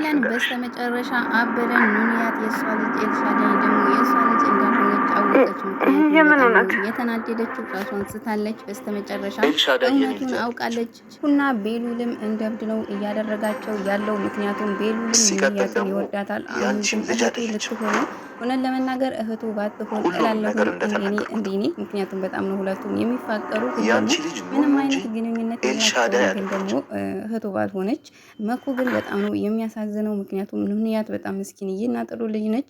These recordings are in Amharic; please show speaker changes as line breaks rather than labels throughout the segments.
ሄለን በስተመጨረሻ አበደን ኑንያት የሷ ልጅ ኤልሻዳይ ደግሞ የሷ ልጅ እንዳልሆነች አወቀች። ምክንያቱም የተናደደችው ራሷን ስታለች። በስተመጨረሻ እውነቱን አውቃለች እና ቤሉልም እንደብድ ነው እያደረጋቸው ያለው። ምክንያቱም ቤሉልም ኑንያትን ይወዳታል። አሁን ግን እህቱ ልትሆኑ እውነት ለመናገር እህቱ ባትሆን እላለሁ እንደኔ። ምክንያቱም በጣም ነው ሁለቱም የሚፋቀሩ ምንም አይነት ግንኙነት የላቸውም። ግን ደግሞ እህቱ ባልሆነች መኩ ግን በጣም ነው የሚያሳዝነው። ምክንያቱም ኑንያት በጣም ምስኪንዬና ጥሩ ልጅ ነች።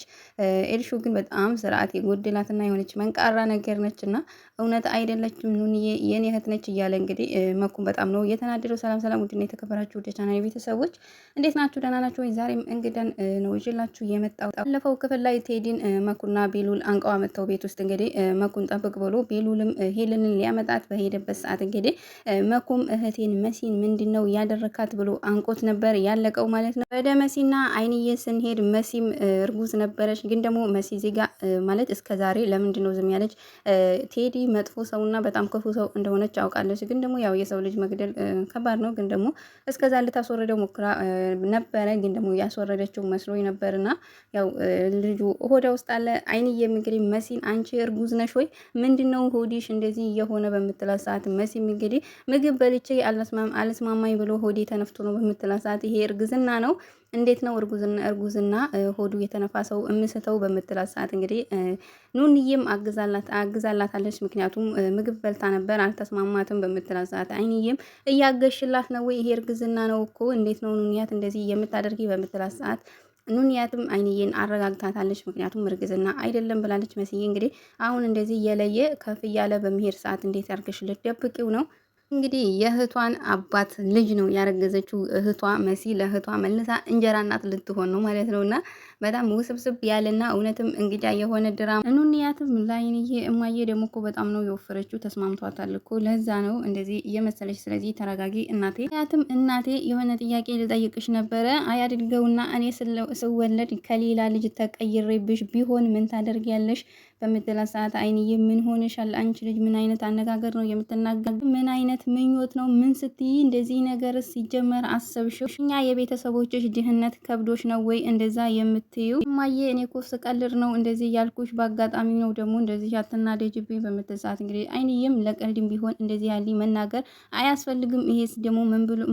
ኤልሹ ግን በጣም ስርዓት የጎደላትና የሆነች መንቃራ ነገር ነች እና እውነት አይደለችም ኑንዬ የኔ እህት ነች እያለ እንግዲህ መኩን በጣም ነው የተናደደው። ሰላም ሰላም፣ ውድና የተከበራችሁ ወደ ቻናል ቤተሰቦች እንዴት ናችሁ? ደህና ናችሁ ወይ? ዛሬም እንግዳን ነው ይዤላችሁ የመጣው። ባለፈው ክፍል ላይ ቴዲን መኩና ቤሉል አንቀዋ መጥተው ቤት ውስጥ እንግዲህ መኩን ጠብቅ ብሎ ቤሉልም ሄለንን ሊያመጣት በሄደበት ሰዓት እንግዲህ መኩም እህቴን መሲን ምንድነው ያደረካት ብሎ አንቆት ነበር ያለቀው ማለት ነው። ወደ መሲና አይንዬ ስንሄድ መሲም እርጉዝ ነበረች። ግን ደግሞ መሲ ዜጋ ማለት እስከዛሬ ለምንድነው ዝም ያለች? ቴዲ መጥፎ ሰውና በጣም ክፉ ሰው እንደሆነች አውቃለች። ግን ደግሞ ያው የሰው ልጅ መግደል ከባድ ነው። ግን ደግሞ እስከዛ ልታስወረደው ሞክራ ነበረ። ግን ደግሞ ያስወረደችው መስሎኝ ነበርና ያው ልጁ ሆዳ ውስጥ አለ። አይንዬም እንግዲህ መሲን አንቺ እርጉዝ ነሽ ወይ? ምንድነው ሆዲሽ እንደዚህ የሆነ በምትላት ሰዓት መሲም እንግዲህ ምግብ በልቼ አልስማማኝ ብሎ ሆዴ ተነፍቶ ነው በምትላት ሰዓት ይሄ እርግዝና ነው እንዴት ነው እርጉዝና ሆዱ የተነፋ ሰው እምስተው በምትላት ሰዓት እንግዲህ ኑንዬም አግዛላታለች። ምክንያቱም ምግብ በልታ ነበር አልተስማማትም በምትላት ሰዓት አይንዬም እያገሽላት ነው ወይ? ይሄ እርግዝና ነው እኮ እንዴት ነው ኑንያት እንደዚህ የምታደርጊ በምትላት ሰዓት ኑንያትም አይንዬን አረጋግታታለች። ምክንያቱም እርግዝና አይደለም ብላለች። መስዬ እንግዲህ አሁን እንደዚህ የለየ ከፍ እያለ በመሄድ ሰዓት እንዴት ያርገሽ ልትደብቂው ነው? እንግዲህ የእህቷን አባት ልጅ ነው ያረገዘችው። እህቷ መሲ ለእህቷ መልሳ እንጀራ እናት ልትሆን ነው ማለት ነው። እና በጣም ውስብስብ ያለና እውነትም እንግዳ የሆነ ድራማ። ኑንያትም ላይንዬ እማዬ ደግሞ እኮ በጣም ነው የወፈረችው፣ ተስማምቷታል እኮ ለዛ ነው እንደዚህ እየመሰለች። ስለዚህ ተረጋጊ እናቴ። ያትም እናቴ የሆነ ጥያቄ ልጠይቅሽ ነበረ። አያድርገውና እኔ ስወለድ ከሌላ ልጅ ተቀይሬብሽ ቢሆን ምን ታደርጊያለሽ? በምትላት ሰዓት አይንዬ ምን ሆነሻል አንቺ ልጅ? ምን አይነት አነጋገር ነው የምትናገር? ምን አይነት ምኞት ነው? ምን ስትይ እንደዚህ ነገር ሲጀመር አሰብሽው? እኛ የቤተሰቦችሽ ድህነት ከብዶች ነው ወይ እንደዛ የምትዩ? እማዬ እኔ እኮ ስቀልድ ነው እንደዚህ ያልኩሽ፣ በአጋጣሚ ነው ደግሞ እንደዚህ አትናደጅብኝ በምትል ሰዓት እንግዲህ አይንዬም ለቀልድም ቢሆን እንደዚህ ያለ መናገር አያስፈልግም። ይሄስ ደግሞ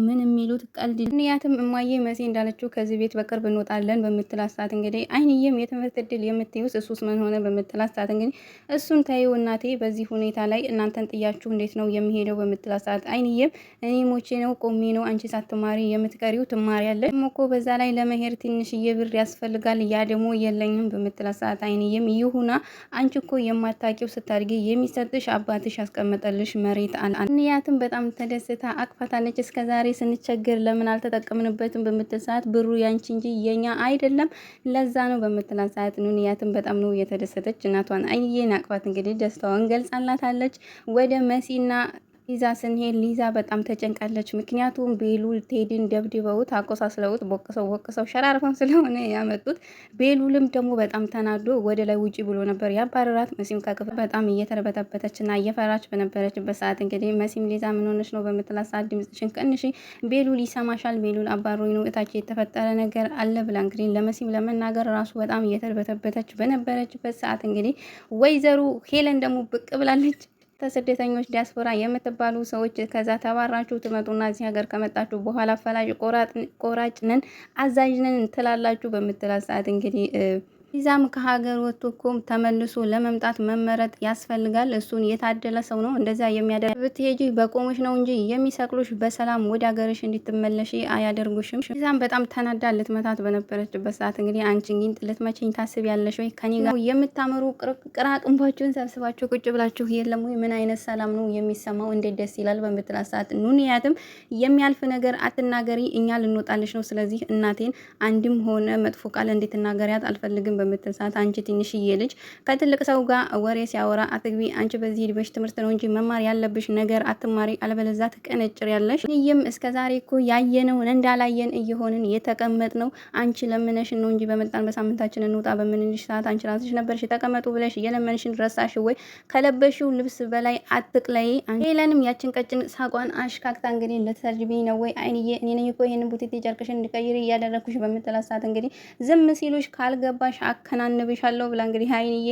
ምን የሚሉት ቀልድ? ምክንያቱም እማዬ መሲ እንዳለችው ከዚህ ቤት በቅርብ እንወጣለን በምትላት ሰዓት እንግዲህ አይንዬም የትምህርት እድል የምትዩስ እሱስ ምን ሆነ በምትላት ሰዓት እንግዲህ እሱን ታዩ እናቴ፣ በዚህ ሁኔታ ላይ እናንተን ጥያችሁ እንዴት ነው የሚሄደው በምትላት ሰዓት አይንዬም እኔ ሞቼ ነው ቆሜ ነው አንቺ ሳትማሪ የምትቀሪው ትማሪያለሽ እኮ በዛ ላይ ለመሄድ ትንሽዬ ብር ያስፈልጋል፣ ያ ደግሞ የለኝም በምትላት ሰዓት አይንዬም ይሁና አንቺ እኮ የማታውቂው ስታድጊ የሚሰጥሽ አባትሽ ያስቀመጠልሽ መሬት አለ። ኑንያትም በጣም ተደስታ አቅፋታለች። እስከዛሬ ስንቸገር ለምን አልተጠቀምንበትም በምትል ሰዓት ብሩ ያንቺ እንጂ የኛ አይደለም ለዛ ነው በምትላት ሰዓት ኑንያትም በጣም ነው የተደሰተች። እናቷን አይንዬን አቅፋት እንግዲህ ደስታዋን ገልጻላታለች። ወደ መሲና ሊዛ ስንሄድ ሊዛ በጣም ተጨንቃለች። ምክንያቱም ቤሉል ቴዲን ደብድበውት አቆሳስለውት ወቅሰው ሸራርፈው ስለሆነ ያመጡት። ቤሉልም ደግሞ በጣም ተናዶ ወደ ላይ ውጪ ብሎ ነበር ያባረራት። መሲም ከክፍል በጣም እየተረበተበተችና እየፈራች በነበረችበት ሰዓት እንግዲህ መሲም ሊዛ ምን ሆነች ነው በምትላት ሰዓት ድምጽሽን ቀንሺ፣ ቤሉል ይሰማሻል፣ ቤሉል አባሮኝ ነው እታች የተፈጠረ ነገር አለ ብላ እንግዲህ ለመሲም ለመናገር ራሱ በጣም እየተረበተበተች በነበረችበት ሰዓት እንግዲህ ወይዘሮ ሄለን ደግሞ ብቅ ብላለች። ስደተኞች ዲያስፖራ የምትባሉ ሰዎች ከዛ ተባራችሁ ትመጡና እዚህ ሀገር ከመጣችሁ በኋላ ፈላጭ ቆራጭ ነን አዛዥ ነን ትላላችሁ በምትላት ሰዓት እንግዲህ ሊዛም ከሀገር ወጥቶ እኮ ተመልሶ ለመምጣት መመረጥ ያስፈልጋል። እሱን የታደለ ሰው ነው እንደዛ የሚያደርግ። ብትሄጂ በቆምሽ ነው እንጂ የሚሰቅሉሽ፣ በሰላም ወደ ሀገርሽ እንድትመለሽ አያደርጉሽም። ሊዛም በጣም ተናዳ ልትመታት በነበረችበት ሰዓት እንግዲህ አንቺ ግን ልትመቸኝ ታስቢያለሽ ወይ? ከኔ ጋር የምታምሩ ቅራቅንባችሁን ሰብስባችሁ ቁጭ ብላችሁ የለም ወይ? ምን አይነት ሰላም ነው የሚሰማው? እንዴት ደስ ይላል በምትላት ሰዓት ኑንያትም የሚያልፍ ነገር አትናገሪ፣ እኛ ልንወጣልሽ ነው። ስለዚህ እናቴን አንድም ሆነ መጥፎ ቃል እንድትናገሪያት አልፈልግም በምትል ሰዓት አንቺ ትንሽዬ ልጅ ከትልቅ ሰው ጋር ወሬ ሲያወራ አትግቢ፣ አንቺ በዚህ እድሜሽ ትምህርት ነው እንጂ መማር ያለብሽ ነገር አትማሪ፣ አለበለዚያ ትቀነጭሪያለሽ። ይህም እስከዛሬ እኮ ያየነውን እንዳላየን እየሆንን የተቀመጥ ነው። አንቺ ለምነሽን ነው እንጂ በመጣን በሳምንታችን እንውጣ በምንልሽ ሰዓት አንቺ ራስሽ ነበርሽ ተቀመጡ ብለሽ የለመንሽን ረሳሽ ወይ? ከለበሽው ልብስ በላይ አትቅለይ። ሄለንም ያችን ቀጭን ሳቋን አሽካክታ እንግዲህ ልትሰርጅብኝ ነው ወይ አይንዬ፣ እኔ ነኝ እኮ ይሄንን ቡቲቲ ጨርቅሽን እንድቀይር እያደረኩሽ በምትላት ሰዓት እንግዲህ ዝም ሲሉሽ ካልገባሽ አከናንብሻለሁ ብላ እንግዲህ አይንዬ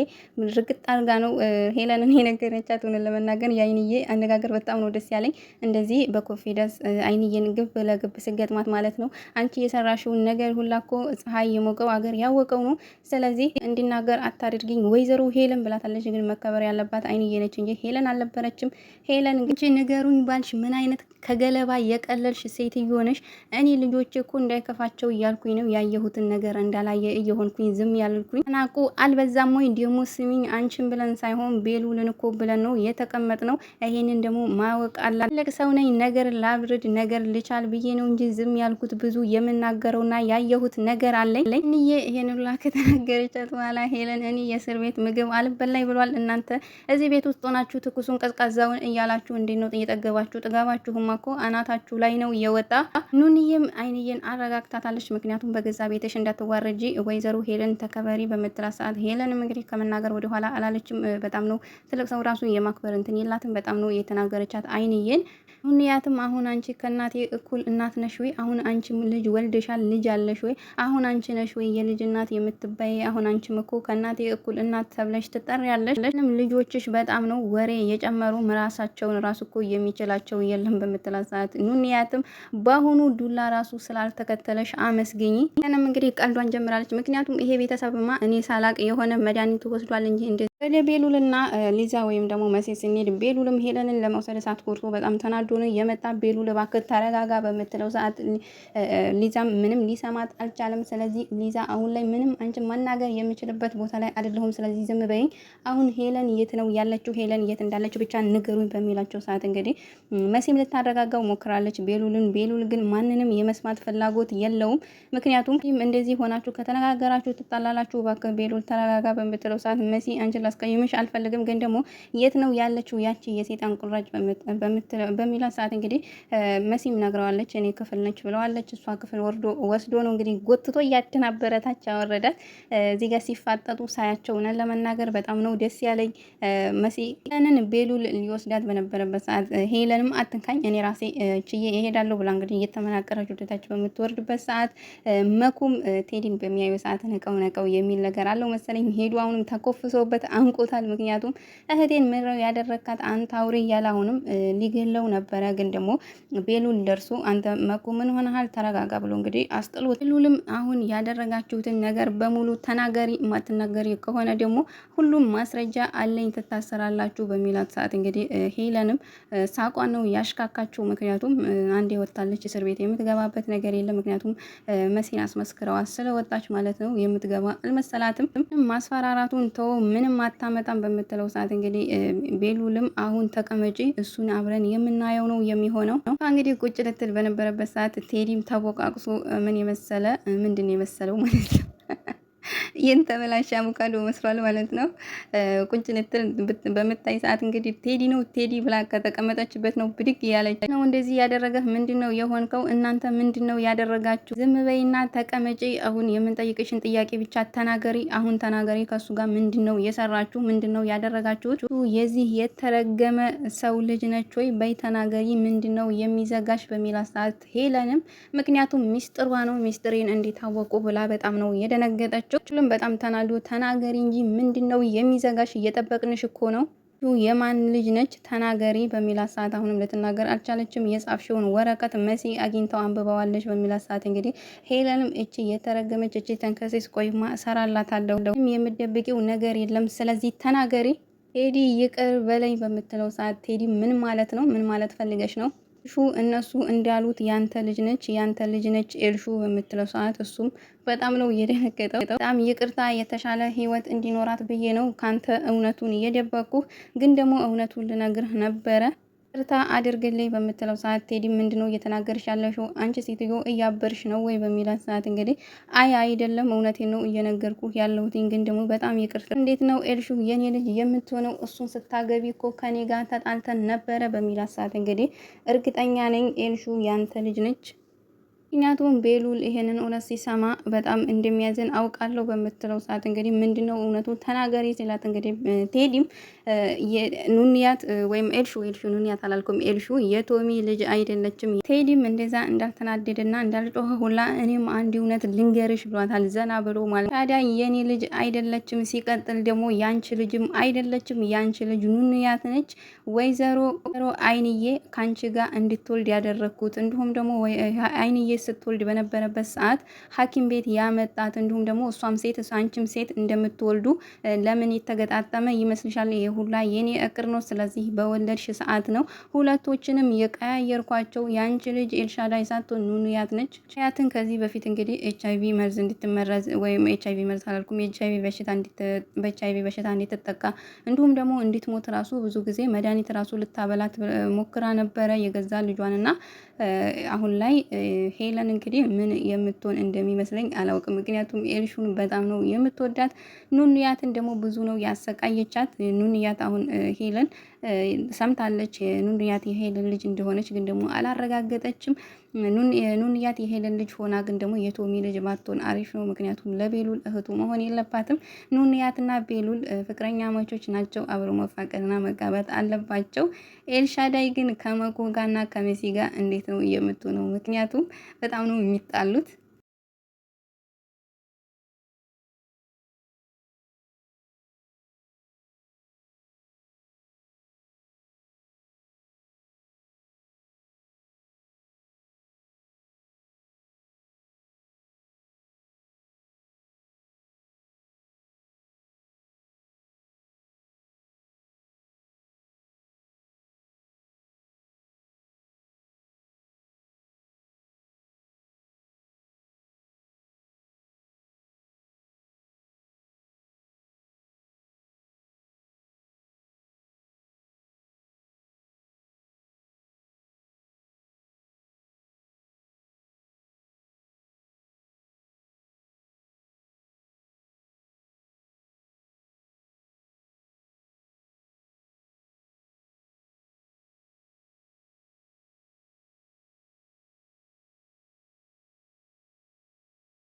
ርግጥ አድርጋ ነው ሄለንን የነገረቻት። ሆነ ለመናገር የአይንዬ አነጋገር በጣም ነው ደስ ያለኝ። እንደዚህ በኮንፊደንስ አይንዬን ግብ ለግብ ስገጥማት ማለት ነው። አንቺ የሰራሽውን ነገር ሁላ እኮ ፀሐይ የሞቀው አገር ያወቀው ነው። ስለዚህ እንዲናገር አታድርጊኝ ወይዘሮ ሄለን ብላታለች። ግን መከበር ያለባት አይንዬ ነች እንጂ ሄለን አልነበረችም። ሄለን እንጂ ንገሩኝ ባልሽ ምን አይነት ከገለባ የቀለልሽ ሴትዮ ነሽ? እኔ ልጆቼ እኮ እንዳይከፋቸው እያልኩኝ ነው ያየሁትን ነገር እንዳላየ እየሆንኩኝ ዝም ያልኩኝ። ናቁ አልበዛም ወይ? ደግሞ ስሚኝ፣ አንቺን ብለን ሳይሆን ቤሉልን እኮ ብለን ነው የተቀመጥ ነው። ይሄንን ደግሞ ማወቅ አላ ትልቅ ሰው ነኝ፣ ነገር ላብርድ ነገር ልቻል ብዬ ነው እንጂ ዝም ያልኩት ብዙ የምናገረውና ያየሁት ነገር አለኝ። እኔ ይሄን ሁላ ከተናገረቻት በኋላ ሄለን እኔ የእስር ቤት ምግብ አልበላይ ብሏል። እናንተ እዚህ ቤት ውስጥ ሆናችሁ ትኩሱን ቀዝቃዛውን እያላችሁ እንዴት ነው እየጠገባችሁ? ጥጋባችሁማ እኮ አናታችሁ ላይ ነው የወጣ። ኑንዬም አይንዬን አረጋግታታለች። ምክንያቱም በገዛ ቤትሽ እንዳትዋረጂ ወይዘሮ ሄለን ተከበሪ በምትላት ሰዓት ሄለንም እንግዲህ ከመናገር ወደኋላ አላለችም። በጣም ነው ትልቅ ሰው ራሱ የማክበር እንትን የላትም። በጣም ነው የተናገረቻት አይንዬን። ኑንያትም አሁን አንቺ ከእናቴ እኩል እናት ነሽ ወይ? አሁን አንቺ ልጅ ወልደሻል፣ ልጅ አለሽ ወይ? አሁን አንቺ ነሽ ወይ የልጅ እናት የምትባይ? አሁን አንቺም እኮ ከእናቴ እኩል እናት ተብለሽ ትጠሪያለሽ። ልጆችሽ በጣም ነው ወሬ የጨመሩ፣ ራሳቸውን ራሱ እኮ የሚችላቸው የለም በምትላት ሰዓት ኑንያትም በአሁኑ ዱላ ራሱ ስላልተከተለሽ አመስገኝ። ያንም እንግዲህ ቀልዷን ጀምራለች። ምክንያቱም ይሄ ቤተሰብማ እኔ ሳላቅ የሆነ መድኃኒቱ ወስዷል እንጂ እንደ ወደ ቤሉልና ሊዛ ወይም ደግሞ መሴ ስንሄድ ቤሉልም ሄለንን ለመውሰድ ሰዓት ኮርቶ በጣም ተናዶ ነው የመጣ። ቤሉል እባክህ ተረጋጋ በምትለው ሰዓት ሊዛም ምንም ሊሰማት አልቻለም። ስለዚህ ሊዛ አሁን ላይ ምንም አንቺ መናገር የምችልበት ቦታ ላይ አይደለሁም፣ ስለዚህ ዝም በይኝ። አሁን ሄለን የት ነው ያለችው? ሄለን የት እንዳለችው ብቻ ንገሩኝ በሚላቸው ሰዓት እንግዲህ መሲም ልታረጋጋው ሞክራለች ቤሉልን። ቤሉል ግን ማንንም የመስማት ፍላጎት የለውም። ምክንያቱም እንደዚህ ሆናችሁ ከተነጋገራችሁ ትጣላላችሁ፣ እባክህ ቤሉል ተረጋጋ በምትለው ሰዓት መሲ አንቺ ላስቀይምሽ አልፈልግም፣ ግን ደግሞ የት ነው ያለችው ያቺ የሴጣን ቁራጭ በሚላት ሰዓት እንግዲህ መሲም ነግረዋለች። እኔ ክፍል ነች ብለዋለች። እሷ ክፍል ወስዶ ነው እንግዲህ ጎትቶ እያደናበረታች ያወረዳት። እዚህ ጋር ሲፋጠጡ ሳያቸው ነን ለመናገር በጣም ነው ደስ ያለኝ። መሲ ሄለንን ቤሉል ሊወስዳት በነበረበት ሰዓት ሄለንም አትንካኝ እኔ ራሴ ችዬ እሄዳለሁ ብላ እንግዲህ እየተመናቀረች ወደታች በምትወርድበት ሰዓት መኩም ቴዲን በሚያዩ ሰዓት ነቀው የሚል ነገር አለው መሰለኝ። ሄዱ አሁንም ተኮፍሶበት አንቆታል። ምክንያቱም እህቴን ምረው ያደረካት አንተ አውሬ እያለ አሁንም ሊገለው ነበረ። ግን ደግሞ ቤሉል ደርሶ አንተ መኩ ምን ሆነሃል ተረጋጋ ብሎ እንግዲህ አስጥሎት፣ ቤሉልም አሁን ያደረጋችሁትን ነገር በሙሉ ተናገሪ፣ ማትናገሪ ከሆነ ደግሞ ሁሉም ማስረጃ አለኝ ትታሰራላችሁ በሚላት ሰዓት እንግዲህ ሄለንም ሳቋን ነው ያሽካካችሁ። ምክንያቱም አንዴ ወጣለች እስር ቤት የምትገባበት ነገር የለም። ምክንያቱም መሲን አስመስክረዋ ስለወጣች ማለት ነው የምትገባ አልመሰላትም። ማስፈራራቱን ተው ምንም አታመጣም በምትለው ሰዓት እንግዲህ ቤሉልም አሁን ተቀመጪ እሱን አብረን የምናየው ነው የሚሆነው። እንግዲህ ቁጭ ልትል በነበረበት ሰዓት ቴዲም ተቦቃቅሶ ምን የመሰለ ምንድን የመሰለው ማለት ነው ይህን ተበላሽ አቮካዶ መስሏል ማለት ነው። ቁጭ ልትል በምታይ ሰዓት እንግዲህ ቴዲ ነው ቴዲ ብላ ከተቀመጠችበት ነው ብድግ ያለች ነው። እንደዚህ ያደረገህ ምንድነው የሆንከው? እናንተ ምንድነው ያደረጋችሁ? ዝም በይና ተቀመጪ። አሁን የምንጠይቅሽን ጥያቄ ብቻ ተናገሪ። አሁን ተናገሪ። ከሱ ጋር ምንድነው የሰራችሁ? ምንድነው ያደረጋችሁት? የዚህ የተረገመ ሰው ልጅ ነች ወይ? በይ ተናገሪ። ምንድነው የሚዘጋሽ? በሚላት ሰዓት ሄለንም ምክንያቱም ሚስጥሯ ነው ሚስጥሬን እንዲታወቁ ብላ በጣም ነው የደነገጠችው። ሁሉም በጣም ተናዶ ተናገሪ እንጂ ምንድነው የሚዘጋሽ? እየጠበቅንሽ እኮ ነው። የማን ልጅ ነች ተናገሪ በሚላት ሰዓት አሁንም ልትናገር አልቻለችም። የጻፍሽውን ወረቀት መሲ አግኝተው አንብበዋለች በሚላት ሰዓት እንግዲህ ሄለንም እቺ የተረገመች እቺ ተንከሴስ ቆይማ እሰራላታለሁ፣ የምትደብቂው ነገር የለም፣ ስለዚህ ተናገሪ። ቴዲ ይቅር በለኝ በምትለው ሰዓት ቴዲ ምን ማለት ነው? ምን ማለት ፈልገሽ ነው? እነሱ እንዳሉት ያንተ ልጅ ነች ኤልሹ በምትለው ሰዓት እሱም በጣም ነው እየደነገጠው። በጣም ይቅርታ የተሻለ ህይወት እንዲኖራት ብዬ ነው ካንተ እውነቱን እየደበቅኩ፣ ግን ደግሞ እውነቱን ልነግርህ ነበረ ቅርታ አድርግልኝ በምትለው ሰዓት ቴዲ ምንድነው እየተናገርሽ ያለሽው? አንቺ ሴትዮ እያበርሽ ነው ወይ በሚላት ሰዓት እንግዲህ አይ አይደለም እውነቴን ነው እየነገርኩ ያለሁትኝ፣ ግን ደግሞ በጣም ይቅርታ። እንዴት ነው ኤልሹ የኔ ልጅ የምትሆነው? እሱን ስታገቢ እኮ ከኔ ጋር ተጣልተን ነበረ በሚላት ሰዓት እንግዲህ እርግጠኛ ነኝ ኤልሹ ያንተ ልጅ ነች፣ ምክንያቱም ቤሉል ይሄንን እውነት ሲሰማ በጣም እንደሚያዝን አውቃለሁ በምትለው ሰዓት እንግዲህ ምንድነው እውነቱ ተናገሪ ሲላት እንግዲህ ቴዲም ኑንያት ወይም ኤልሹ ኑንያት አላልኩም፣ ኤልሹ የቶሚ ልጅ አይደለችም። ቴዲም እንደዛ እንዳልተናደደና እንዳልጮኸ ሁላ እኔም አንድ እውነት ልንገርሽ ብሏታል፣ ዘና ብሎ ማለት። ታዲያ የኔ ልጅ አይደለችም፣ ሲቀጥል ደግሞ ያንቺ ልጅም አይደለችም፣ ያንቺ ልጅ ኑንያት ነች። ወይዘሮ አይንዬ ካንቺ ጋር እንድትወልድ ያደረግኩት እንዲሁም ደግሞ አይንዬ ስትወልድ በነበረበት ሰዓት ሐኪም ቤት ያመጣት እንዲሁም ደግሞ እሷም ሴት አንቺም ሴት እንደምትወልዱ ለምን የተገጣጠመ ይመስልሻል? ይሄ ሁላ የኔ እቅድ ነው። ስለዚህ በወለድሽ ሰዓት ነው ሁለቶችንም የቀያየርኳቸው። ያንቺ ልጅ ኤልሻዳይ ሳትሆን ኑንያት ነች። ሻያትን ከዚህ በፊት እንግዲህ ኤችአይቪ መርዝ እንድትመረዝ ወይም ኤችአይቪ መርዝ አላልኩም፣ ኤችአይቪ በሽታ እንድትጠቃ እንዲሁም ደግሞ እንድትሞት ራሱ ብዙ ጊዜ መድኃኒት ራሱ ልታበላት ሞክራ ነበረ የገዛ ልጇንና አሁን ላይ ሄለን እንግዲህ ምን የምትሆን እንደሚመስለኝ አላውቅም። ምክንያቱም ኤልሹን በጣም ነው የምትወዳት። ኑንያትን ደግሞ ብዙ ነው ያሰቃየቻት። ኑንያት አሁን ሄለን ሰምታለች ኑንያት የሄለን ልጅ እንደሆነች፣ ግን ደግሞ አላረጋገጠችም። ኑንያት የሄለን ልጅ ሆና ግን ደግሞ የቶሚ ልጅ ባትሆን አሪፍ ነው። ምክንያቱም ለቤሉል እህቱ መሆን የለባትም። ኑንያትና ቤሉል ፍቅረኛ ማቾች ናቸው። አብሮ መፋቀርና መጋባት አለባቸው። ኤልሻዳይ ግን ከመኮ ጋርና ከሜሲ ጋር እንዴት ነው የምትሆነው? ምክንያቱም በጣም ነው የሚጣሉት።